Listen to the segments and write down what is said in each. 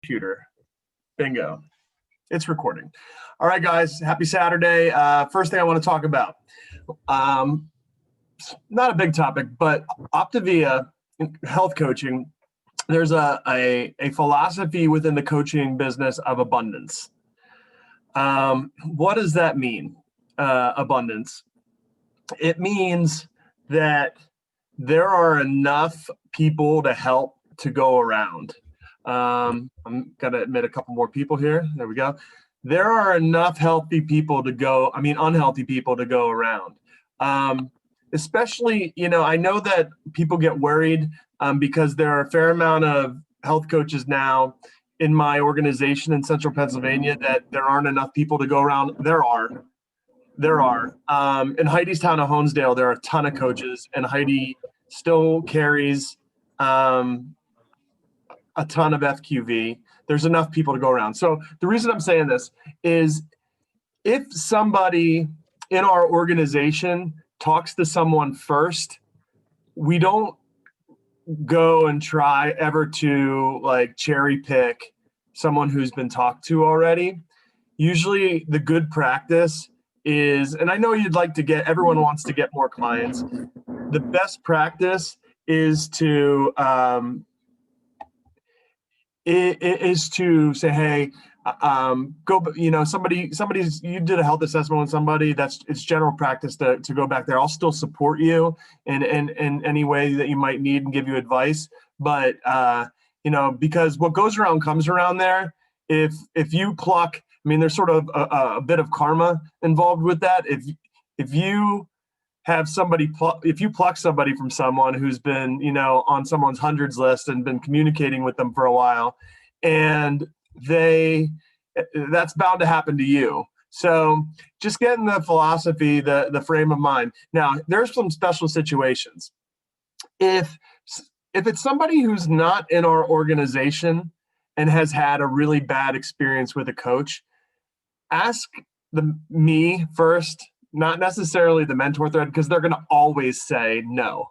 computer. Bingo. It's recording. All right, guys. Happy Saturday. First thing I want to talk about. Not a big topic, but Optavia health coaching. There's a philosophy within the coaching business of abundance. What does that mean? Abundance. It means that there are enough people to help to go around. I'm gonna admit a couple more people here. There we go. There are enough unhealthy people to go around. Especially, I know that people get worried because there are a fair amount of health coaches now in my organization in Central Pennsylvania that there aren't enough people to go around. There are. In Heidi's town of Honesdale, there are a ton of coaches, and Heidi still carries a ton of FQV. There's enough people to go around. So the reason I'm saying this is if somebody in our organization talks to someone first, we don't go and try ever to cherry pick someone who's been talked to already. Usually the good practice is, and I know everyone wants to get more clients. The best practice is to say, hey, you did a health assessment on somebody. It's general practice to go back there. I'll still support you in any way that you might need and give you advice. But because what goes around comes around there. If you pluck, there's sort of a bit of karma involved with that. If you have somebody, if you pluck somebody from someone who's been, on someone's hundreds list and been communicating with them for a while, and that's bound to happen to you. So just getting the philosophy, the frame of mind. Now, there's some special situations. If it's somebody who's not in our organization and has had a really bad experience with a coach, ask me first, not necessarily the mentor thread, because they're going to always say no.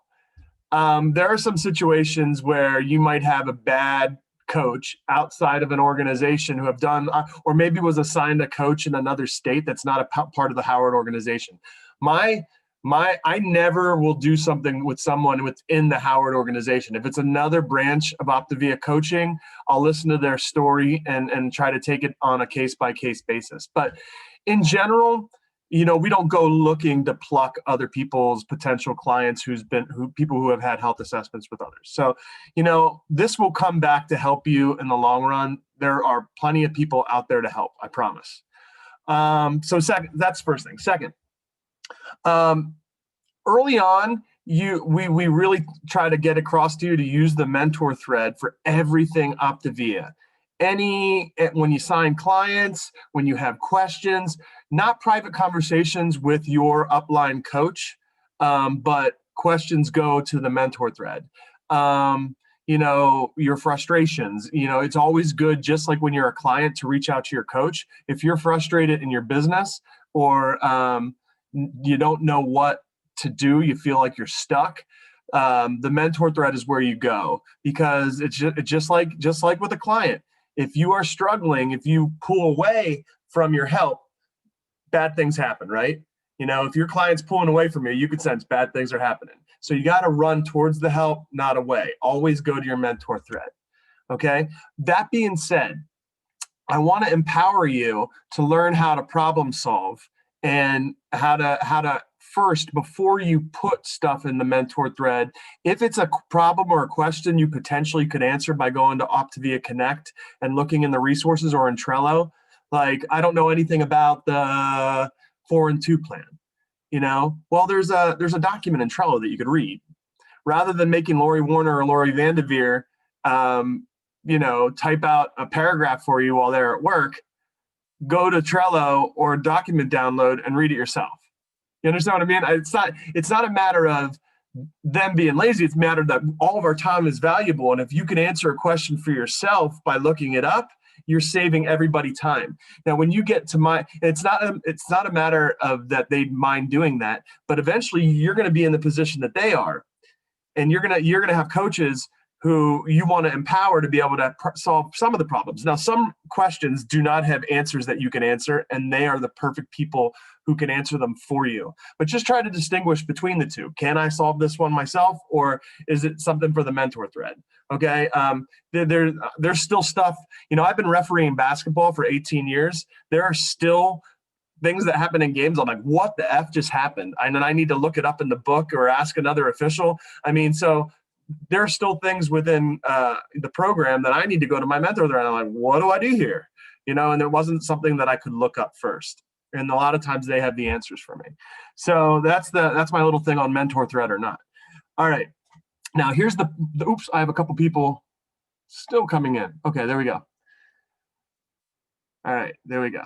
There are some situations where you might have a bad coach outside of an organization who have done, or maybe was assigned a coach in another state that's not a part of the Howard organization. I never will do something with someone within the Howard organization. If it's another branch of Optavia coaching, I'll listen to their story and try to take it on a case-by-case basis. But in general, we don't go looking to pluck other people's potential clients people who have had health assessments with others. So, this will come back to help you in the long run. There are plenty of people out there to help, I promise. That's first thing. Second, early on, we really try to get across to you to use the mentor thread for everything Optavia. When you sign clients, when you have questions, not private conversations with your upline coach, but questions go to the mentor thread. Your frustrations, it's always good, just like when you're a client, to reach out to your coach. If you're frustrated in your business or you don't know what to do, you feel like you're stuck, the mentor thread is where you go, because it's just like with a client. If you are struggling, if you pull away from your help, bad things happen, right? If your client's pulling away from you, you could sense bad things are happening. So you got to run towards the help, not away. Always go to your mentor thread. Okay. That being said, I want to empower you to learn how to problem solve and how to first, before you put stuff in the mentor thread, if it's a problem or a question you potentially could answer by going to Optavia Connect and looking in the resources or in Trello, like, I don't know anything about the 4 and 2 plan, well, there's a document in Trello that you could read. Rather than making Lori Warner or Lori Vanderveer, type out a paragraph for you while they're at work, go to Trello or document download and read it yourself. You understand what I mean? It's not a matter of them being lazy. It's a matter that all of our time is valuable. And if you can answer a question for yourself by looking it up, you're saving everybody time. Now, when you get to it's not a matter of that they mind doing that, but eventually you're going to be in the position that they are. And you're going to have coaches who you want to empower to be able to solve some of the problems. Now, some questions do not have answers that you can answer, and they are the perfect people who can answer them for you. But just try to distinguish between the two. Can I solve this one myself, or is it something for the mentor thread? Okay, there's still stuff. I've been refereeing basketball for 18 years. There are still things that happen in games. I'm like, what the F just happened? And then I need to look it up in the book or ask another official. So there are still things within the program that I need to go to my mentor there. And I'm like, what do I do here? And it wasn't something that I could look up first. And a lot of times they have the answers for me. So that's my little thing on mentor thread or not. All right. Now here's the oops, I have a couple people still coming in. Okay, there we go. All right, there we go.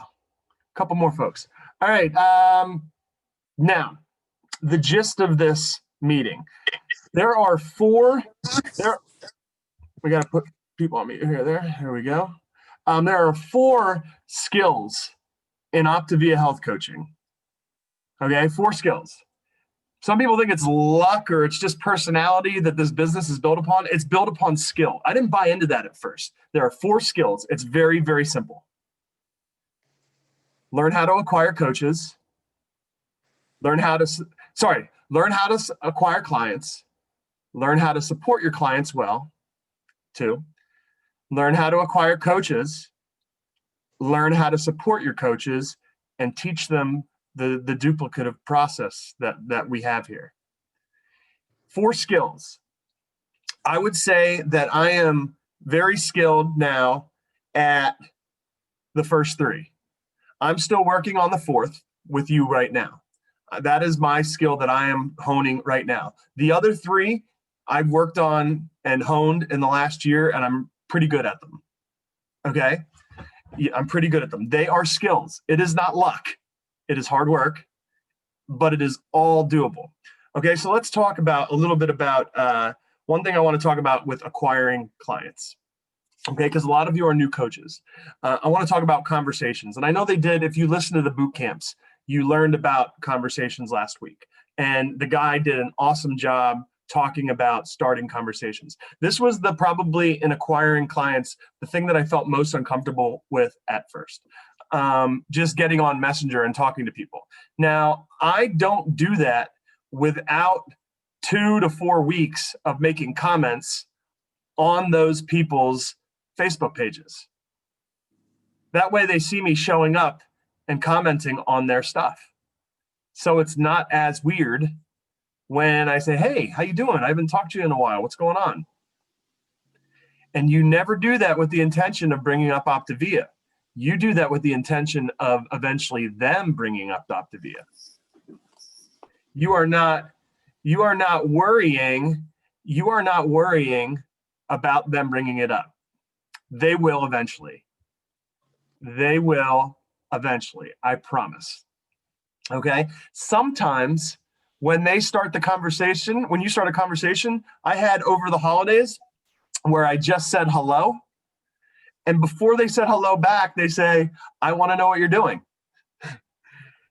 Couple more folks. All right. Now, the gist of this meeting. There are four. We got to put people on mute here. There we go. There are 4 skills in Optavia Health Coaching. Okay, 4 skills. Some people think it's luck or it's just personality that this business is built upon. It's built upon skill. I didn't buy into that at first. There are 4 skills. It's very, very simple. Learn how to acquire coaches. Learn how to acquire clients. Learn how to support your clients well. 2, learn how to acquire coaches. Learn how to support your coaches and teach them the duplicative process that we have here. 4 skills. I would say that I am very skilled now at the first 3. I'm still working on the 4th with you right now. That is my skill that I am honing right now. The other 3 I've worked on and honed in the last year, and I'm pretty good at them. Okay? Yeah, I'm pretty good at them. They are skills. It is not luck. It is hard work, but it is all doable. Okay, so let's talk about a little bit about one thing I want to talk about with acquiring clients. Okay, because a lot of you are new coaches. I want to talk about conversations. And I know they did, if you listen to the boot camps, you learned about conversations last week. And the guy did an awesome job talking about starting conversations. This was probably in acquiring clients, the thing that I felt most uncomfortable with at first. Just getting on Messenger and talking to people. Now, I don't do that without 2 to 4 weeks of making comments on those people's Facebook pages. That way they see me showing up and commenting on their stuff. So it's not as weird when I say, hey, how you doing? I haven't talked to you in a while. What's going on? And you never do that with the intention of bringing up Optavia. You do that with the intention of eventually them bringing up Optavia. You are not worrying about them bringing it up. They will eventually. I promise. Okay? Sometimes when they start the conversation, when you start a conversation, I had over the holidays where I just said hello. And before they said hello back, they say, I want to know what you're doing.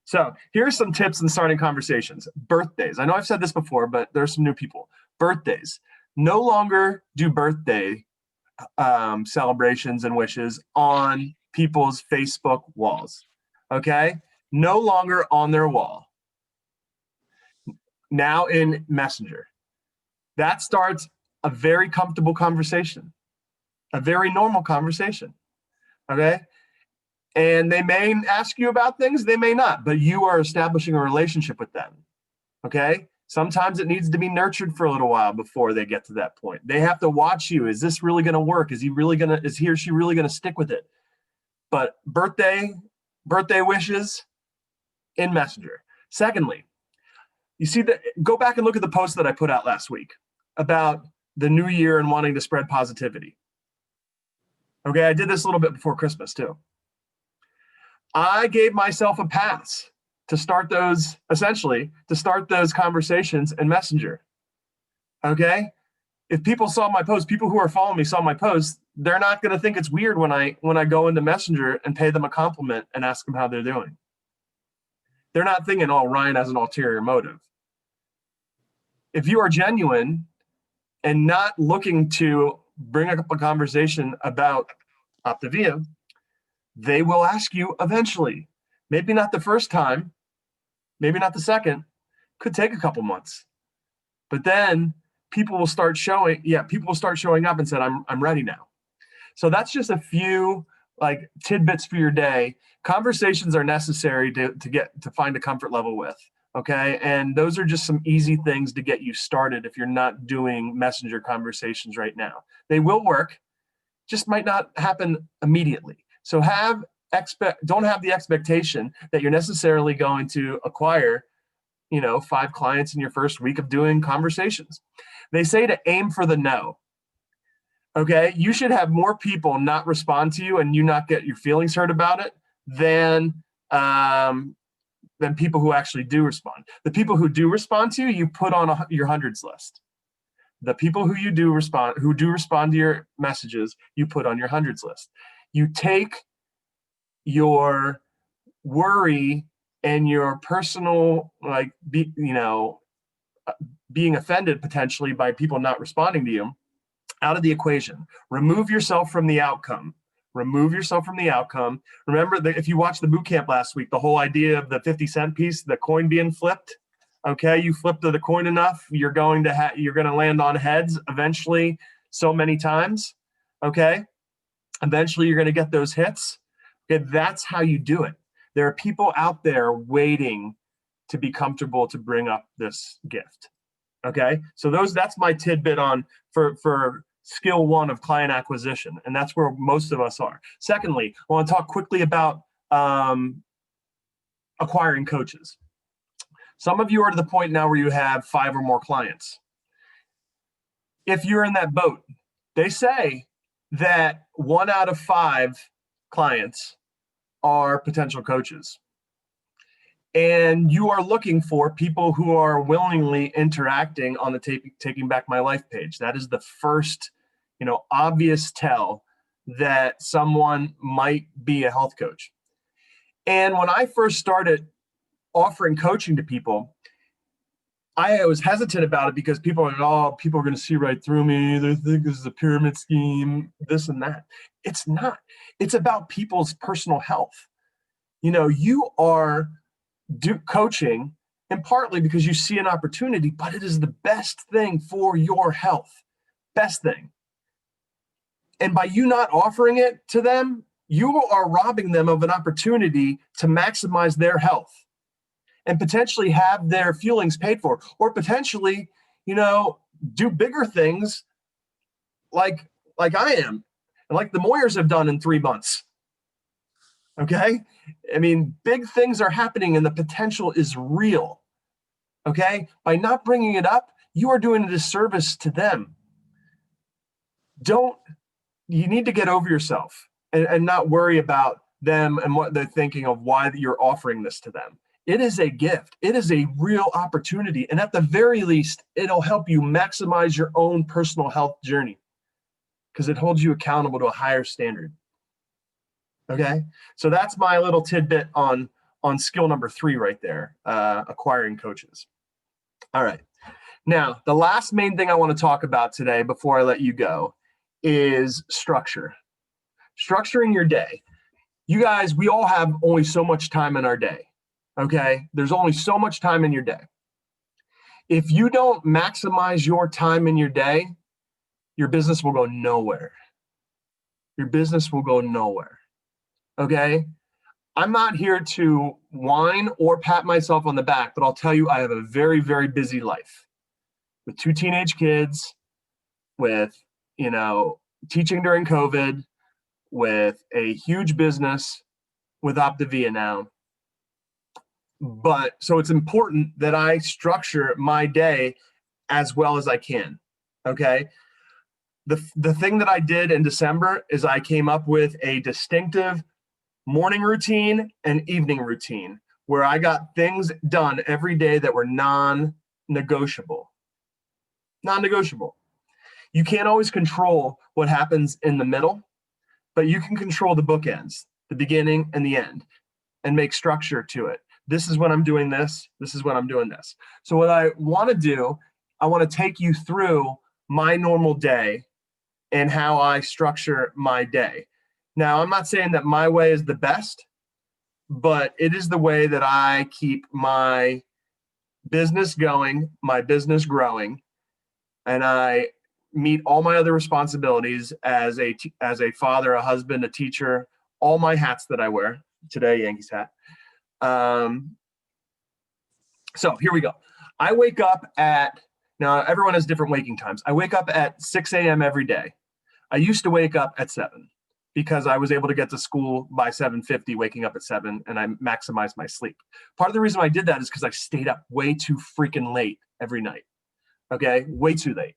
So here's some tips in starting conversations. Birthdays. I know I've said this before, but there's some new people. Birthdays. No longer do birthday celebrations and wishes on people's Facebook walls. Okay? No longer on their wall. Now in Messenger. That starts a very comfortable conversation, a very normal conversation. Okay? And they may ask you about things, they may not, but you are establishing a relationship with them. Okay? Sometimes it needs to be nurtured for a little while before they get to that point. They have to watch you. Is this really going to work? Is he or she really going to stick with it? But birthday wishes in Messenger. Secondly, you see that, go back and look at the post that I put out last week about the new year and wanting to spread positivity. Okay, I did this a little bit before Christmas too. I gave myself a pass to start those conversations in Messenger. Okay? If people saw my post, people who are following me saw my post, they're not going to think it's weird when I go into Messenger and pay them a compliment and ask them how they're doing. They're not thinking, oh, Ryan has an ulterior motive. If you are genuine and not looking to bring up a conversation about Optavia, they will ask you eventually. Maybe not the first time, maybe not the second, could take a couple months. But then people will start showing up and said, I'm ready now. So that's just a few like tidbits for your day. Conversations are necessary to find a comfort level with. Okay. And those are just some easy things to get you started if you're not doing messenger conversations right now. They will work, just might not happen immediately. So don't have the expectation that you're necessarily going to acquire, 5 clients in your first week of doing conversations. They say to aim for the no. Okay. You should have more people not respond to you and you not get your feelings hurt about it than people who actually do respond. The people who do respond to you, you put on your hundreds list. The people who do respond to your messages, you put on your hundreds list. You take your worry and your personal, being offended potentially by people not responding to you out of the equation. Remove yourself from the outcome. Remove yourself from the outcome. Remember that if you watched the boot camp last week, the whole idea of the 50-cent piece, the coin being flipped. Okay, you flip the coin enough, you're going to land on heads eventually so many times. Okay, eventually you're going to get those hits. Okay, that's how you do it. There are people out there waiting to be comfortable to bring up this gift. Okay, so that's my tidbit on for skill 1 of client acquisition, and that's where most of us are. Secondly, I want to talk quickly about acquiring coaches. Some of you are to the point now where you have 5 or more clients. If you're in that boat, they say that 1 out of 5 clients are potential coaches. And you are looking for people who are willingly interacting on the Taking Back My Life page. That is the first, obvious tell that someone might be a health coach. And when I first started offering coaching to people, I was hesitant about it because people are going to see right through me. They think this is a pyramid scheme, this and that. It's not. It's about people's personal health. You are coaching, and partly because you see an opportunity, but it is the best thing for your health. Best thing. And by you not offering it to them, you are robbing them of an opportunity to maximize their health and potentially have their feelings paid for, or potentially, do bigger things like I am, and like the Moyers have done in 3 months. Okay? I mean, big things are happening and the potential is real. Okay? By not bringing it up, you are doing a disservice to them. You need to get over yourself and not worry about them and what they're thinking of why you're offering this to them. It is a gift. It is a real opportunity. And at the very least, it'll help you maximize your own personal health journey because it holds you accountable to a higher standard. Okay, so that's my little tidbit on skill number 3 right there, acquiring coaches. All right, now the last main thing I want to talk about today before I let you go is structure. Structuring your day. You guys, we all have only so much time in our day. Okay, there's only so much time in your day. If you don't maximize your time in your day, your business will go nowhere. Your business will go nowhere. Okay, I'm not here to whine or pat myself on the back, but I'll tell you, I have a very, very busy life with 2 teenage kids, with, teaching during COVID, with a huge business, with Optavia now. But so it's important that I structure my day as well as I can. Okay. The thing that I did in December is I came up with a distinctive morning routine and evening routine where I got things done every day that were non-negotiable. Non-negotiable. You can't always control what happens in the middle, but you can control the bookends, the beginning and the end, and make structure to it. This is when I'm doing this. This is when I'm doing this. So what I want to do, I want to take you through my normal day and how I structure my day. Now, I'm not saying that my way is the best, but it is the way that I keep my business going, my business growing, and I meet all my other responsibilities as a father, a husband, a teacher, all my hats that I wear. Today, Yankees hat. So here we go. I wake up at, now everyone has different waking times. I wake up at 6 a.m. every day. I used to wake up at 7 because I was able to get to school by 7:50, waking up at 7, and I maximized my sleep. Part of the reason I did that is because I stayed up way too freaking late every night. Okay, way too late.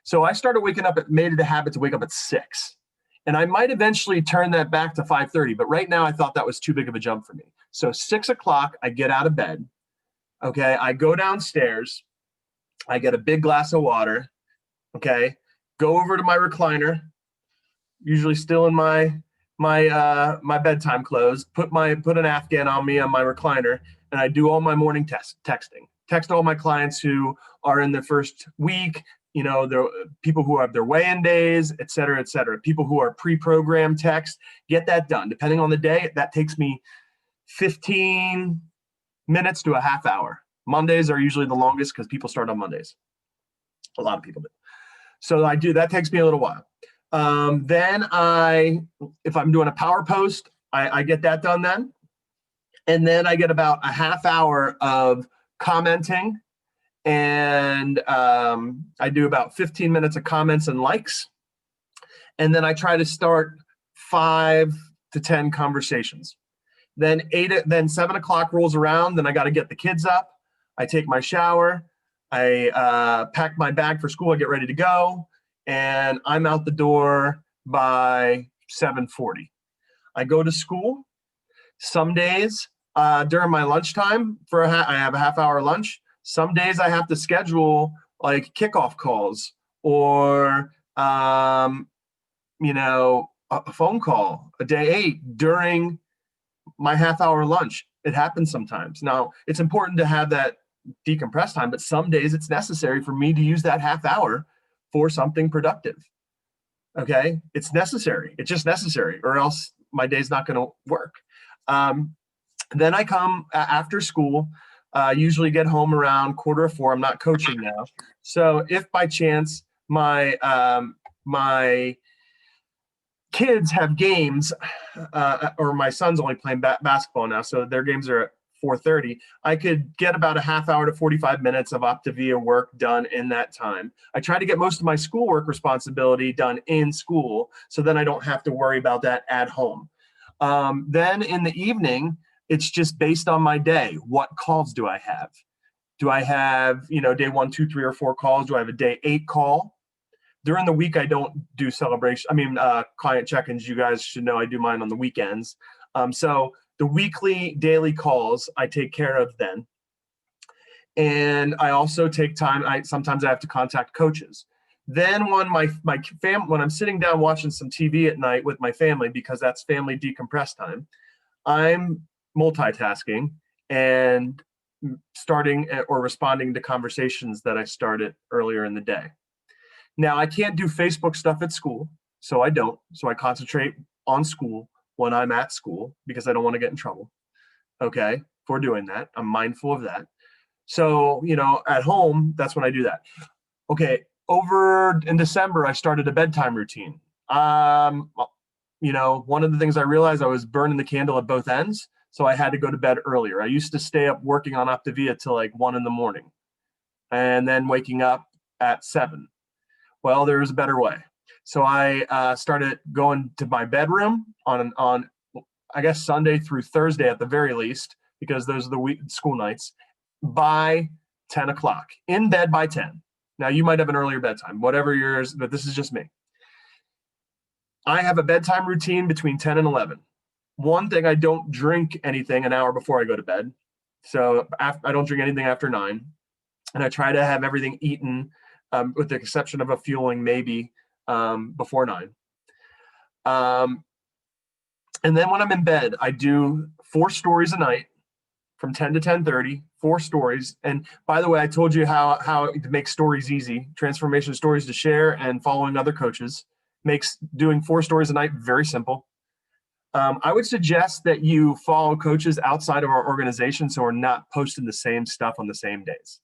So I started waking up, made it a habit to wake up at 6. And I might eventually turn that back to 5:30, but right now I thought that was too big of a jump for me. So 6 o'clock, I get out of bed. Okay, I go downstairs. I get a big glass of water. Okay, go over to my recliner, usually still in my bedtime clothes. Put an Afghan on me on my recliner, and I do all my morning texting. Text all my clients who are in the first week. You know, the people who have their weigh-in days, et cetera, et cetera. People who are pre-programmed text, get that done. Depending on the day, that takes me 15 minutes to a half hour. Mondays are usually the longest because people start on Mondays. A lot of people do. So I do, that takes me a little while. Then if I'm doing a power post, I get that done then. And then I get about a half hour of commenting. And I do about 15 minutes of comments and likes. And then I try to start 5 to 10 conversations. Then 7 o'clock rolls around. Then I got to get the kids up. I take my shower. I pack my bag for school. I get ready to go. And I'm out the door by 7:40. I go to school. Some days during my lunchtime, I have a half hour lunch. Some days I have to schedule like kickoff calls or, a phone call, a day 8 during my half hour lunch. It happens sometimes. Now, it's important to have that decompress time, but some days it's necessary for me to use that half hour for something productive. Okay, it's necessary. It's just necessary, or else my day's not going to work. Then I come after school, usually get home around 3:45. I'm not coaching now. So if by chance my kids have games, or my son's only playing basketball now, so their games are at 4:30, I could get about a half hour to 45 minutes of Optavia work done in that time. I try to get most of my schoolwork responsibility done in school, so then I don't have to worry about that at home. Then in the evening, it's just based on my day. What calls do I have? Do I have, day 1, 2, 3, or 4 calls? Do I have a day 8 call? During the week, I don't do client check-ins. You guys should know I do mine on the weekends. So the weekly, daily calls I take care of then. And I also take time. Sometimes I have to contact coaches. Then when when I'm sitting down watching some TV at night with my family, because that's family decompress time, I'm multitasking and starting or responding to conversations that I started earlier in the day. Now, I can't do Facebook stuff at school, so I don't. So I concentrate on school when I'm at school because I don't want to get in trouble, okay, for doing that. I'm mindful of that. So, at home, that's when I do that. Okay, over in December, I started a bedtime routine. One of the things I realized, I was burning the candle at both ends, so I had to go to bed earlier. I used to stay up working on Optavia till like 1 a.m. and then waking up at 7. Well, there was a better way. So I started going to my bedroom on I guess Sunday through Thursday at the very least, because those are the school nights, by 10 o'clock, in bed by 10. Now, you might have an earlier bedtime, whatever yours, but this is just me. I have a bedtime routine between 10 and 11. One thing, I don't drink anything an hour before I go to bed. So I don't drink anything after 9. And I try to have everything eaten, with the exception of a fueling maybe, before 9. And then when I'm in bed, I do 4 stories a night. from 10 to 10:30, 4 stories. And by the way, I told you how to make stories easy, transformation stories to share, and following other coaches makes doing 4 stories a night very simple. I would suggest that you follow coaches outside of our organization so we're not posting the same stuff on the same days.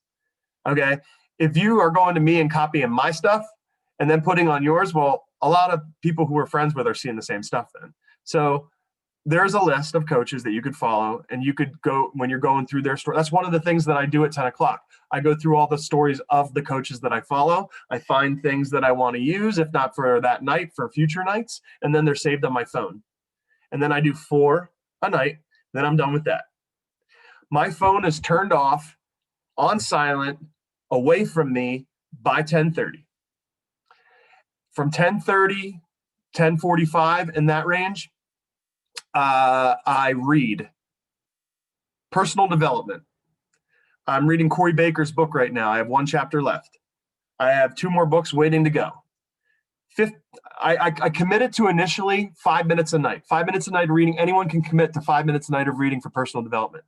Okay. If you are going to me and copying my stuff and then putting on yours, well, a lot of people who we're friends with are seeing the same stuff then. So there's a list of coaches that you could follow, and you could go when you're going through their story. That's one of the things that I do at 10 o'clock. I go through all the stories of the coaches that I follow. I find things that I want to use, if not for that night, for future nights, and then they're saved on my phone. And then I do 4 a night, then I'm done with that. My phone is turned off, on silent, away from me by 10:30. From 10:30, 10:45, in that range, I read personal development. I'm reading Corey Baker's book right now. I have 1 chapter left. I have 2 more books waiting to go. I committed to initially 5 minutes a night. 5 minutes a night of reading. Anyone can commit to 5 minutes a night of reading for personal development.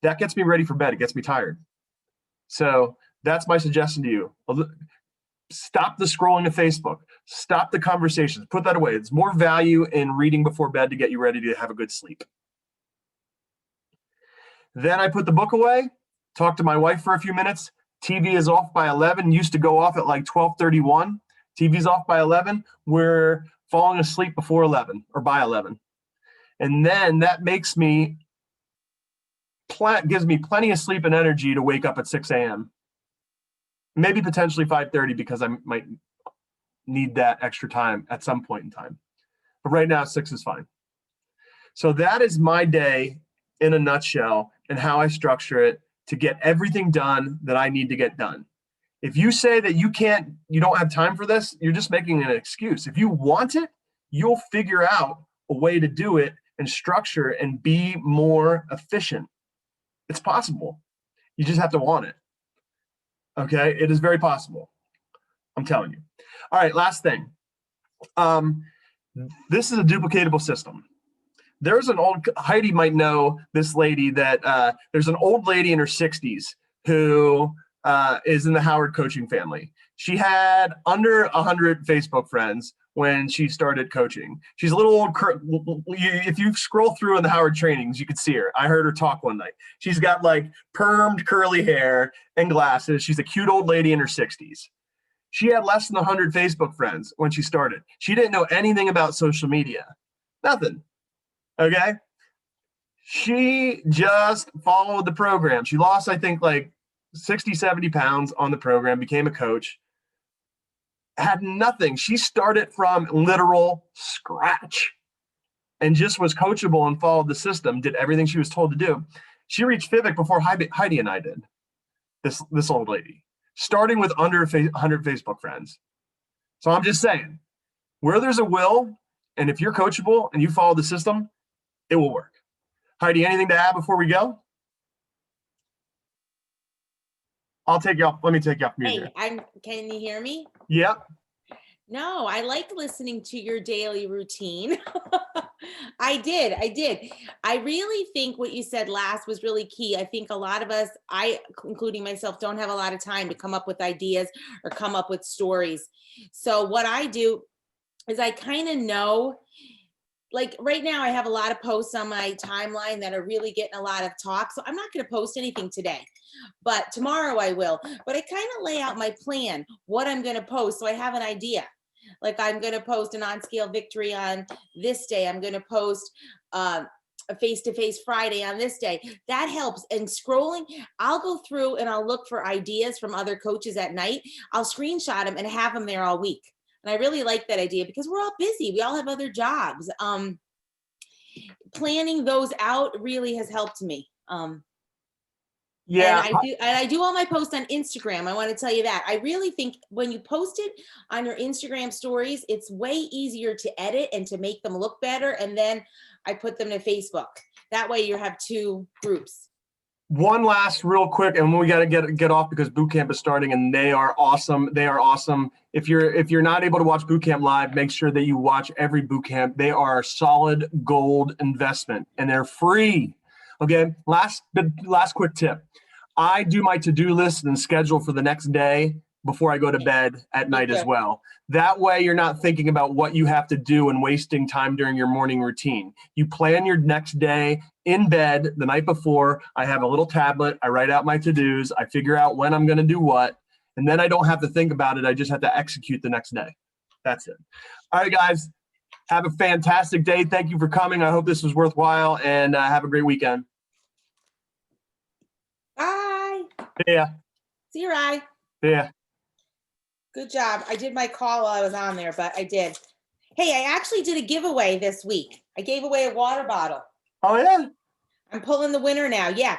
That gets me ready for bed. It gets me tired. So that's my suggestion to you. Stop the scrolling of Facebook. Stop the conversations. Put that away. It's more value in reading before bed to get you ready to have a good sleep. Then I put the book away, talk to my wife for a few minutes. TV is off by 11. Used to go off at like 12:31. TV's off by 11. We're falling asleep before 11 or by 11. And then that makes me, gives me plenty of sleep and energy to wake up at 6 a.m. Maybe potentially 5:30 because I might need that extra time at some point in time. But right now, 6 is fine. So that is my day in a nutshell and how I structure it to get everything done that I need to get done. If you say that you don't have time for this, you're just making an excuse. If you want it, you'll figure out a way to do it and structure and be more efficient. It's possible. You just have to want it. Okay, it is very possible. I'm telling you. All right, last thing. This is a duplicatable system. There's an old, Heidi might know this lady that there's an old lady in her 60s who is in the Howard coaching family. She had under 100 Facebook friends when she started coaching. She's a little old. If you scroll through in the Howard trainings, you could see her. I heard her talk one night. She's got like permed curly hair and glasses. She's a cute old lady in her 60s. She had less than 100 Facebook friends when she started. She didn't know anything about social media. Nothing. Okay? She just followed the program. She lost, I think, like 60, 70 pounds on the program, became a coach. Had nothing. She started from literal scratch and just was coachable and followed the system, did everything she was told to do. She reached Fivic before Heidi and I did, this old lady, starting with under 100 Facebook friends. So I'm just saying, where there's a will, and if you're coachable and you follow the system, it will work. Heidi, anything to add before we go? I'll take you off. Let me take you off mute. Hey, can you hear me? Yep. No, I liked listening to your daily routine. I did. I really think what you said last was really key. I think a lot of us, including myself, don't have a lot of time to come up with ideas or come up with stories. So what I do is I kind of know, like right now I have a lot of posts on my timeline that are really getting a lot of talk. So I'm not going to post anything today, but tomorrow I will. But I kind of lay out my plan, what I'm going to post, so I have an idea. Like I'm going to post an on-scale victory on this day. I'm going to post a face-to-face Friday on this day. That helps. And scrolling, I'll go through and I'll look for ideas from other coaches at night. I'll screenshot them and have them there all week. And I really like that idea because we're all busy. We all have other jobs. Planning those out really has helped me. Yeah. And I do all my posts on Instagram. I want to tell you that. I really think when you post it on your Instagram stories, it's way easier to edit and to make them look better. And then I put them to Facebook. That way you have 2 groups. One last real quick, and we got to get off because boot camp is starting, and they are awesome. They are awesome. If you're not able to watch boot camp live, make sure that you watch every boot camp. They are a solid gold investment, and they're free. Okay. Last quick tip. I do my to-do list and schedule for the next day before I go to bed at night as too. well. That way you're not thinking about what you have to do and wasting time during your morning routine. You plan your next day in bed the night before. I have a little tablet. I write out my to-dos. I figure out when I'm going to do what. And then I don't have to think about it. I just have to execute the next day. That's it. All right, guys. Have a fantastic day. Thank you for coming. I hope this was worthwhile, and have a great weekend. Bye. Yeah. See you, Rye. Yeah. Good job. I did my call while I was on there, but I did. Hey, I actually did a giveaway this week. I gave away a water bottle. Oh, yeah. I'm pulling the winner now. Yeah.